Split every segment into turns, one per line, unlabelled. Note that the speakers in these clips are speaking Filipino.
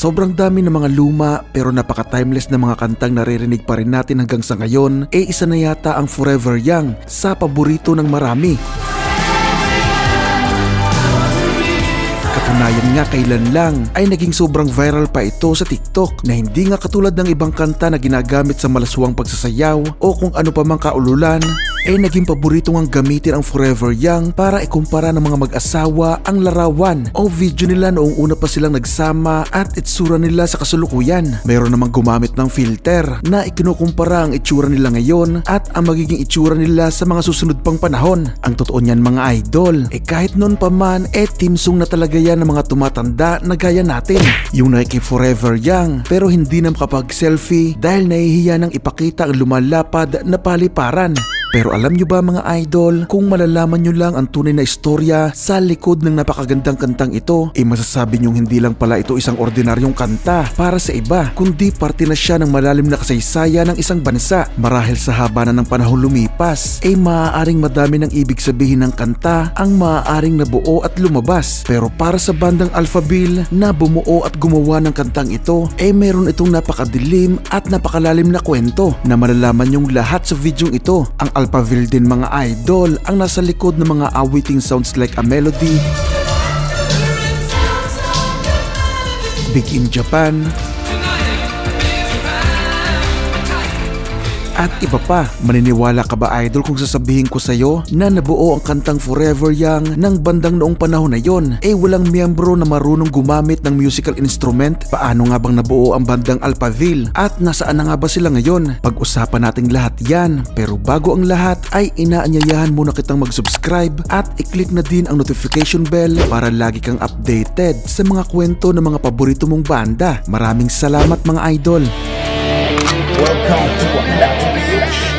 sobrang dami ng mga luma pero napaka-timeless na mga kantang naririnig pa rin natin hanggang sa ngayon, isa na yata ang Forever Young sa paborito ng marami. Katunayan nga kailan lang ay naging sobrang viral pa ito sa TikTok na hindi nga katulad ng ibang kanta na ginagamit sa malaswang pagsasayaw o kung ano pa mang kaululan, naging paborito ngang gamitin ang Forever Young para ikumpara ng mga mag-asawa ang larawan o video nila noong una pa silang nagsama at itsura nila sa kasulukuyan. Mayroon namang gumamit ng filter na ikinukumpara ang itsura nila ngayon at ang magiging itsura nila sa mga susunod pang panahon. Ang totoo niyan mga idol, kahit noon pa man, team song na talaga yan ng mga tumatanda na gaya natin. Yung Nike Forever Young pero hindi na makapag-selfie dahil nahihiya nang ipakita ang lumalapad na paliparan. Pero alam nyo ba mga idol, kung malalaman nyo lang ang tunay na istorya sa likod ng napakagandang kantang ito, masasabi nyo hindi lang pala ito isang ordinaryong kanta para sa iba, kundi parte na siya ng malalim na kasaysayan ng isang bansa. Marahil sa haba na ng panahon lumipas, maaaring madami ng ibig sabihin ng kanta ang maaaring nabuo at lumabas. Pero para sa bandang Alphaville na bumuo at gumawa ng kantang ito, meron itong napakadilim at napakalalim na kwento na malalaman nyong lahat sa videong ito. Ang Alphaville din mga idol ang nasa likod ng mga awiting sounds like a melody, Big in Japan, at iba pa. Maniniwala ka ba idol kung sasabihin ko sa'yo na nabuo ang kantang Forever Young ng bandang noong panahon na yon? Walang miyembro na marunong gumamit ng musical instrument. Paano nga bang nabuo ang bandang Alphaville? At nasaan na nga ba sila ngayon? Pag-usapan nating lahat yan. Pero bago ang lahat ay inaanyayahan muna kitang mag-subscribe at i-click na din ang notification bell para lagi kang updated sa mga kwento ng mga paborito mong banda. Maraming salamat mga idol.
Welcome to another beach.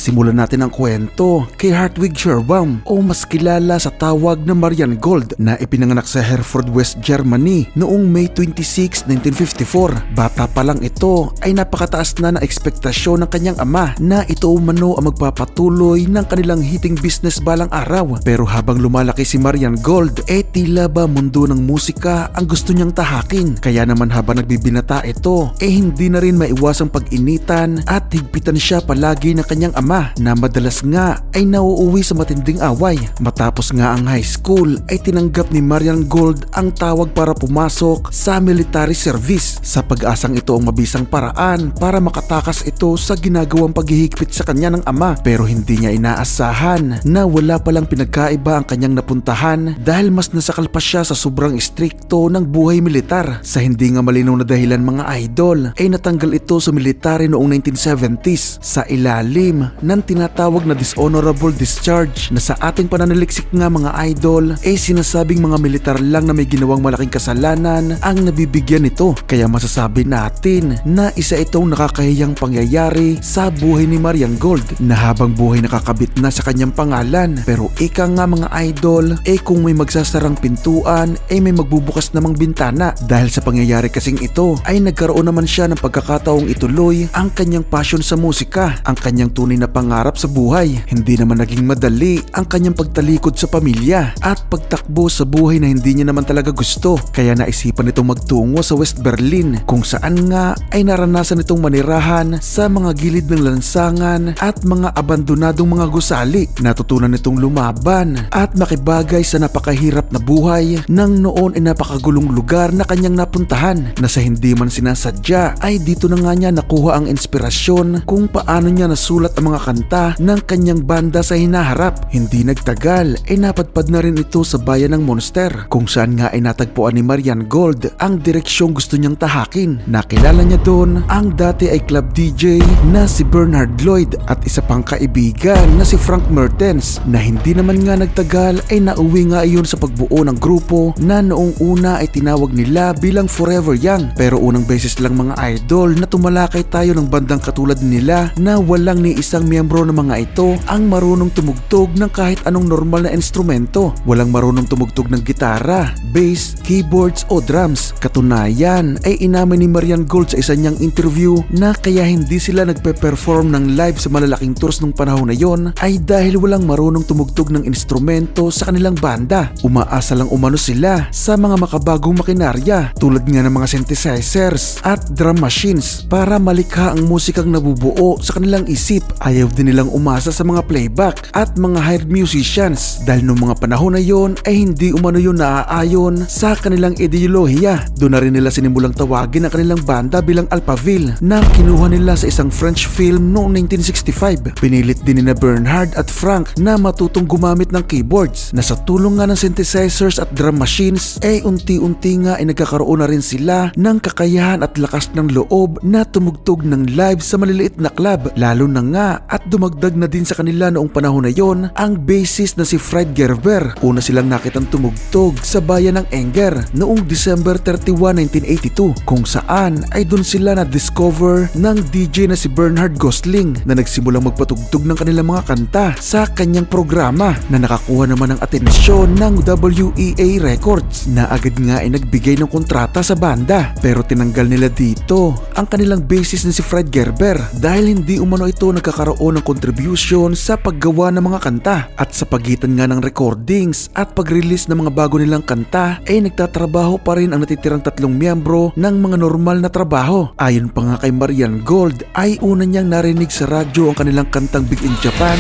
Simulan natin ang kwento kay Hartwig Scherbaum o mas kilala sa tawag na Marian Gold na ipinanganak sa Herford, West Germany noong May 26, 1954. Bata pa lang ito ay napakataas na ng ekspektasyon ng kanyang ama na ito umano ang magpapatuloy ng kanilang hitting business balang araw. Pero habang lumalaki si Marian Gold, tila ba mundo ng musika ang gusto niyang tahakin. Kaya naman habang nagbibinata ito, hindi na rin maiwasang pag-initan at higpitan siya palagi ng kanyang ama na madalas nga ay nauuwi sa matinding away. Matapos nga ang high school ay tinanggap ni Marian Gold ang tawag para pumasok sa military service sa pag-asang ito ang mabisang paraan para makatakas ito sa ginagawang paghihigpit sa kanya ng ama. Pero hindi niya inaasahan na wala palang pinagkaiba ang kanyang napuntahan dahil mas nasakal pa siya sa sobrang istrikto ng buhay militar. Sa hindi nga malinaw na dahilan mga idol ay natanggal ito sa military noong 1970s sa ilalim ng tinatawag na dishonorable discharge na sa ating pananaliksik nga mga idol sinasabing mga militar lang na may ginawang malaking kasalanan ang nabibigyan nito. Kaya masasabi natin na isa itong nakakahiyang pangyayari sa buhay ni Marian Gold na habang buhay nakakabit na sa kanyang pangalan. Pero ika nga mga idol kung may magsasarang pintuan may magbubukas namang bintana. Dahil sa pangyayari kasing ito ay nagkaroon naman siya ng pagkakataong ituloy ang kanyang passion sa musika, ang kanyang tunay na pangarap sa buhay. Hindi naman naging madali ang kanyang pagtalikod sa pamilya at pagtakbo sa buhay na hindi niya naman talaga gusto. Kaya naisipan nitong magtungo sa West Berlin kung saan nga ay naranasan nitong manirahan sa mga gilid ng lansangan at mga abandonadong mga gusali. Natutunan nitong lumaban at makibagay sa napakahirap na buhay nang noon ay napakagulong lugar na kanyang napuntahan na sa hindi man sinasadya ay dito na nga niya nakuha ang inspirasyon kung paano niya nasulat ang mga kanta ng kanyang banda sa hinaharap. Hindi nagtagal napadpad na rin ito sa bayan ng Monster kung saan nga ay natagpuan ni Marian Gold ang direksyong gusto niyang tahakin. Nakilala niya doon ang dati ay club DJ na si Bernard Lloyd at isa pang kaibigan na si Frank Mertens na hindi naman nga nagtagal ay nauwi nga iyon sa pagbuo ng grupo na noong una ay tinawag nila bilang Forever Young. Pero unang beses lang mga idol na tumalakay tayo ng bandang katulad nila na walang ni isang miyembro ng mga ito ang marunong tumugtog ng kahit anong normal na instrumento. Walang marunong tumugtog ng gitara, bass, keyboards o drums. Katunayan ay inamin ni Marian Gold sa isa niyang interview na kaya hindi sila nagpe-perform ng live sa malalaking tours nung panahon na yon ay dahil walang marunong tumugtog ng instrumento sa kanilang banda. Umaasa lang umano sila sa mga makabagong makinarya tulad nga ng mga synthesizers at drum machines para malikha ang musikang nabubuo sa kanilang isip. Ayaw din nilang umasa sa mga playback at mga hired musicians dahil nung mga panahon na yon ay hindi umano yun naaayon sa kanilang ideolohiya. Doon na rin nila sinimulang tawagin ang kanilang banda bilang Alphaville na kinuha nila sa isang French film noong 1965. Pinilit din ni Bernhard at Frank na matutong gumamit ng keyboards na sa tulong nga ng synthesizers at drum machines ay unti-unti nga ay nagkakaroon na rin sila ng kakayahan at lakas ng loob na tumugtog ng live sa maliliit na club. Lalo na nga at dumagdag na din sa kanila noong panahon na yon ang bassist na si Fred Gerber. Una silang nakitang tumugtog sa bayan ng Enger noong December 31, 1982 kung saan ay doon sila na-discover ng DJ na si Bernhard Gosling na nagsimulang magpatugtog ng kanilang mga kanta sa kanyang programa na nakakuha naman ng atensyon ng WEA Records na agad nga ay nagbigay ng kontrata sa banda. Pero tinanggal nila dito ang kanilang bassist na si Fred Gerber dahil hindi umano ito nagkakaroon ng contribution sa paggawa ng mga kanta at sa pagitan nga ng recordings at pag-release ng mga bago nilang kanta ay nagtatrabaho pa rin ang natitirang tatlong miyembro ng mga normal na trabaho. Ayon pa nga kay Marian Gold ay una niyang narinig sa radyo ang kanilang kantang Big in Japan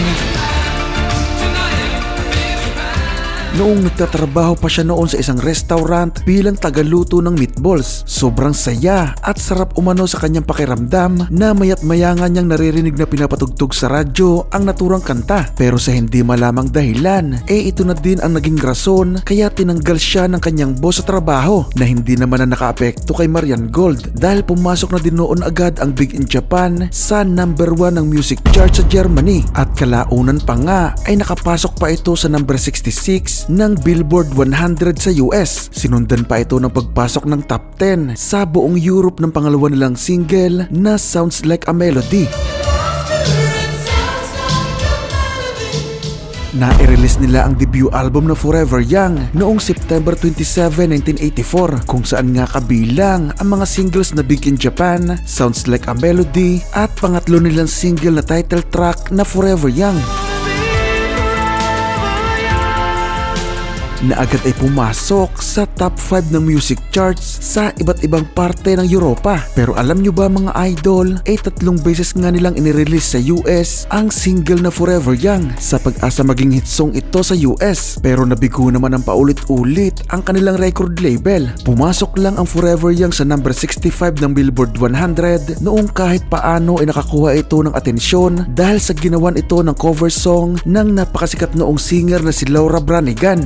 noong nagtatrabaho pa siya noon sa isang restaurant bilang tagaluto ng meatballs. Sobrang saya at sarap umano sa kanyang pakiramdam na mayat maya nga niyang naririnig na pinapatugtog sa radyo ang naturang kanta. Pero sa hindi malamang dahilan, ito na din ang naging rason kaya tinanggal siya ng kanyang boss sa trabaho na hindi naman na nakaapekto kay Marian Gold dahil pumasok na din noon agad ang Big in Japan sa number 1 ng music chart sa Germany at kalaunan pa nga ay nakapasok pa ito sa number 66 ng Billboard 100 sa US. Sinundan pa ito ng pagpasok ng top 10 sa buong Europe ng pangalawa nilang single na Sounds Like a Melody. Na-release nila ang debut album na Forever Young noong September 27, 1984 kung saan nga kabilang ang mga singles na Big in Japan, Sounds Like a Melody at pangatlo nilang single na title track na Forever Young na agad ay pumasok sa top 5 ng music charts sa iba't ibang parte ng Europa. Pero alam nyo ba mga idol, 3 beses nga nilang inirelease sa US ang single na Forever Young sa pag-asa maging hit song ito sa US. Pero nabigo naman ang paulit-ulit ang kanilang record label. Pumasok lang ang Forever Young sa number 65 ng Billboard 100 noong kahit paano ay nakakuha ito ng atensyon dahil sa ginawan ito ng cover song ng napakasikat noong singer na si Laura Branigan.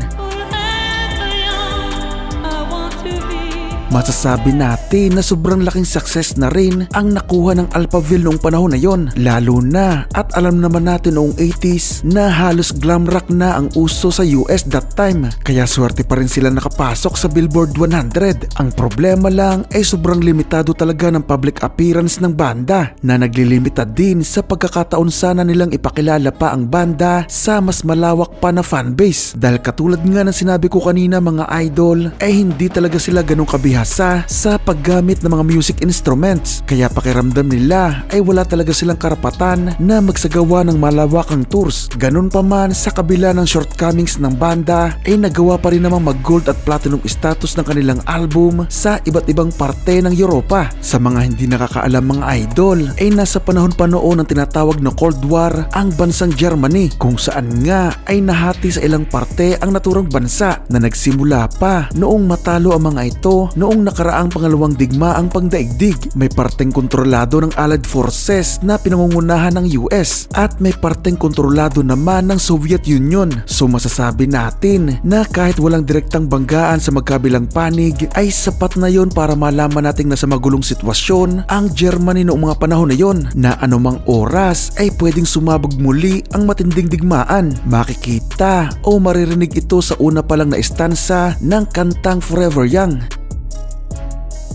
Masasabi natin na sobrang laking success na rin ang nakuha ng Alphaville noong panahon na yon. Lalo na at alam naman natin noong 80s na halos glam rock na ang uso sa US that time. Kaya swerte pa rin sila nakapasok sa Billboard 100. Ang problema lang ay sobrang limitado talaga ng public appearance ng banda na naglilimita din sa pagkakataon sana nilang ipakilala pa ang banda sa mas malawak pa na fanbase. Dahil katulad nga ng sinabi ko kanina mga idol ay hindi talaga sila ganong kabihasa sa paggamit ng mga music instruments. Kaya pakiramdam nila ay wala talaga silang karapatan na magsagawa ng malawakang tours. Ganun pa man sa kabila ng shortcomings ng banda ay nagawa pa rin namang mag-gold at platinum status ng kanilang album sa iba't ibang parte ng Europa. Sa mga hindi nakakaalam mga idol ay nasa panahon pa noon ng tinatawag na Cold War ang bansang Germany kung saan nga ay nahati sa ilang parte ang naturang bansa na nagsimula pa noong matalo ang mga ito noong nakaraang pangalawang digmaang pangdaigdig. May parteng kontrolado ng Allied Forces na pinangungunahan ng US at may parteng kontrolado naman ng Soviet Union. So masasabi natin na kahit walang direktang banggaan sa magkabilang panig ay sapat na yon para malaman nating nasa magulong sitwasyon ang Germany noong mga panahon na yon na anumang oras ay pwedeng sumabog muli ang matinding digmaan. Makikita o maririnig ito sa una pa lang na estansa ng kantang Forever Young.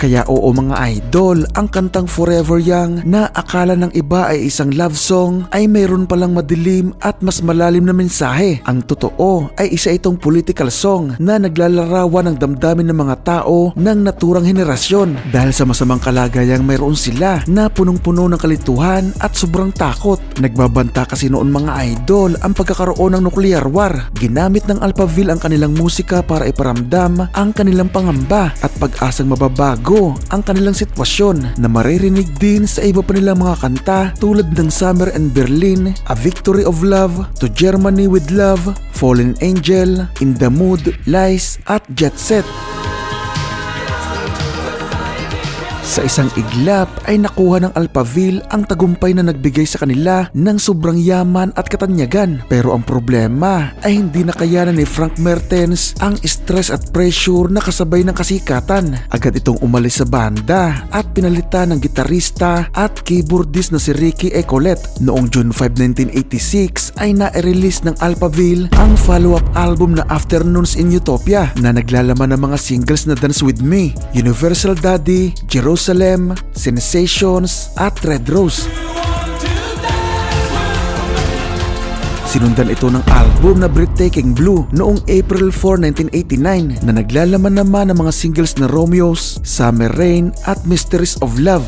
Kaya oo mga idol, ang kantang Forever Young na akala ng iba ay isang love song ay mayroon palang madilim at mas malalim na mensahe. Ang totoo ay isa itong political song na naglalarawan ng damdamin ng mga tao ng naturang henerasyon dahil sa masamang kalagayang mayroon sila na punong-puno ng kalituhan at sobrang takot. Nagbabanta kasi noon mga idol ang pagkakaroon ng nuclear war. Ginamit ng Alphaville ang kanilang musika para iparamdam ang kanilang pangamba at pag-asang mababago ang kanilang sitwasyon na maririnig din sa iba pa nilang mga kanta tulad ng Summer in Berlin, A Victory of Love, To Germany with Love, Fallen Angel, In the Mood, Lies at Jet Set. Sa isang iglap ay nakuha ng Alphaville ang tagumpay na nagbigay sa kanila ng sobrang yaman at katanyagan. Pero ang problema ay hindi nakayanan ni Frank Mertens ang stress at pressure na kasabay ng kasikatan. Agad itong umalis sa banda at pinalitan ng gitarista at keyboardist na si Ricky Ecolet. Noong June 5, 1986 ay na-release ng Alphaville ang follow-up album na Afternoons in Utopia na naglalaman ng mga singles na Dance With Me, Universal Daddy, Jerusalem, Sensations at Red Rose. Sinundan ito ng album na Breathtaking Blue noong April 4, 1989 na naglalaman naman ng mga singles na Romeo's, Summer Rain at Mysteries of Love.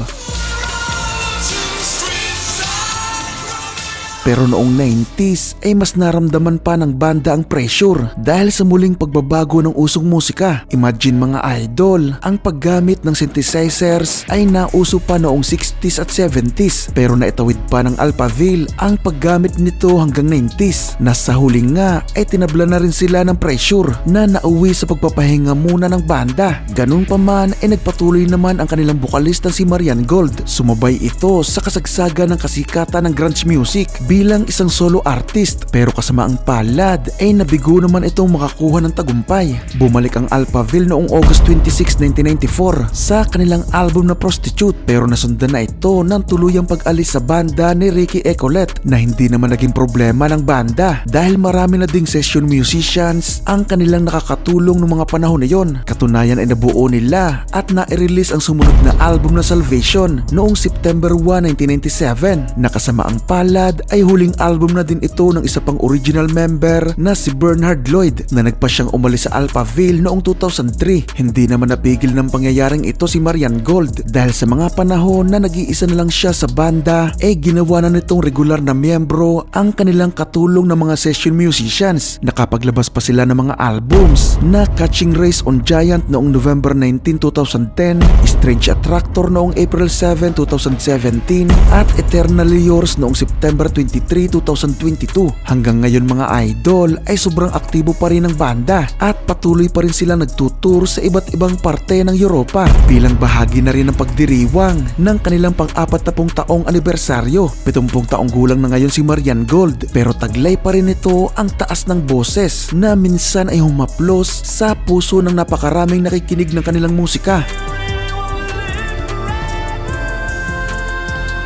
Pero noong 90s ay mas naramdaman pa ng banda ang pressure dahil sa muling pagbabago ng usong musika. Imagine mga idol, ang paggamit ng synthesizers ay nauso pa noong 60s at 70s pero naitawid pa ng Alphaville ang paggamit nito hanggang 90s. Nasa huli nga ay tinabla na rin sila ng pressure na nauwi sa pagpapahinga muna ng banda. Ganun pa man ay nagpatuloy naman ang kanilang bokalista si Marian Gold. Sumabay ito sa kasagsagan ng kasikatan ng grunge music bilang isang solo artist pero kasama ang palad ay nabigo naman itong makakuha ng tagumpay. Bumalik ang Alphaville noong August 26, 1994 sa kanilang album na Prostitute pero nasundan na ito ng tuluyang pag-alis sa banda ni Ricky Ecolet na hindi naman naging problema ng banda dahil marami na ding session musicians ang kanilang nakakatulong ng mga panahon na yon. Katunayan ay nabuo nila at na-release ang sumunod na album na Salvation noong September 1, 1997 na kasama ang palad ay huling album na din ito ng isa pang original member na si Bernard Lloyd na nagpa siyang umalis sa Alphaville noong 2003. Hindi naman napigil ng pangyayaring ito si Marian Gold dahil sa mga panahon na nag-iisa na lang siya sa banda ay ginawa na nitong regular na miyembro ang kanilang katulong ng mga session musicians. Nakapaglabas pa sila ng mga albums na Catching Race on Giant noong November 19, 2010, Strange Attractor noong April 7, 2017 at Eternally Yours noong September 23, 2022. Hanggang ngayon mga idol ay sobrang aktibo pa rin ng banda at patuloy pa rin silang nagtutur sa iba't ibang parte ng Europa bilang bahagi na rin ng pagdiriwang ng kanilang pang-40 taong anibersaryo. 70 taong gulang na ngayon si Marian Gold pero taglay pa rin ito ang taas ng boses na minsan ay humaplos sa puso ng napakaraming nakikinig ng kanilang musika.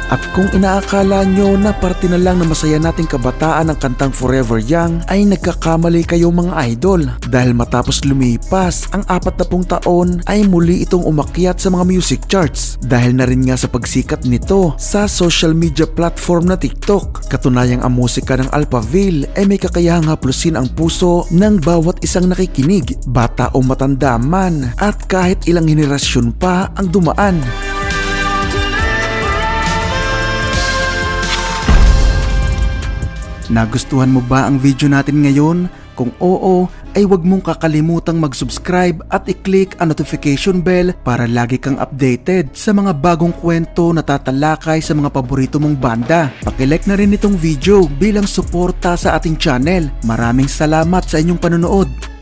At kung inaakala nyo na parte na lang na masaya nating kabataan ng kantang Forever Young ay nagkakamali kayo mga idol dahil matapos lumipas ang 40 taon ay muli itong umakyat sa mga music charts dahil na rin nga sa pagsikat nito sa social media platform na TikTok. Katunayang ang musika ng Alphaville ay may kakayahang haplusin ang puso ng bawat isang nakikinig, bata o matanda man at kahit ilang henerasyon pa ang dumaan. Nagustuhan mo ba ang video natin ngayon? Kung oo, ay huwag mong kakalimutang mag-subscribe at i-click ang notification bell para lagi kang updated sa mga bagong kwento na tatalakay sa mga paborito mong banda. Paki-like na rin itong video bilang suporta sa ating channel. Maraming salamat sa inyong panonood.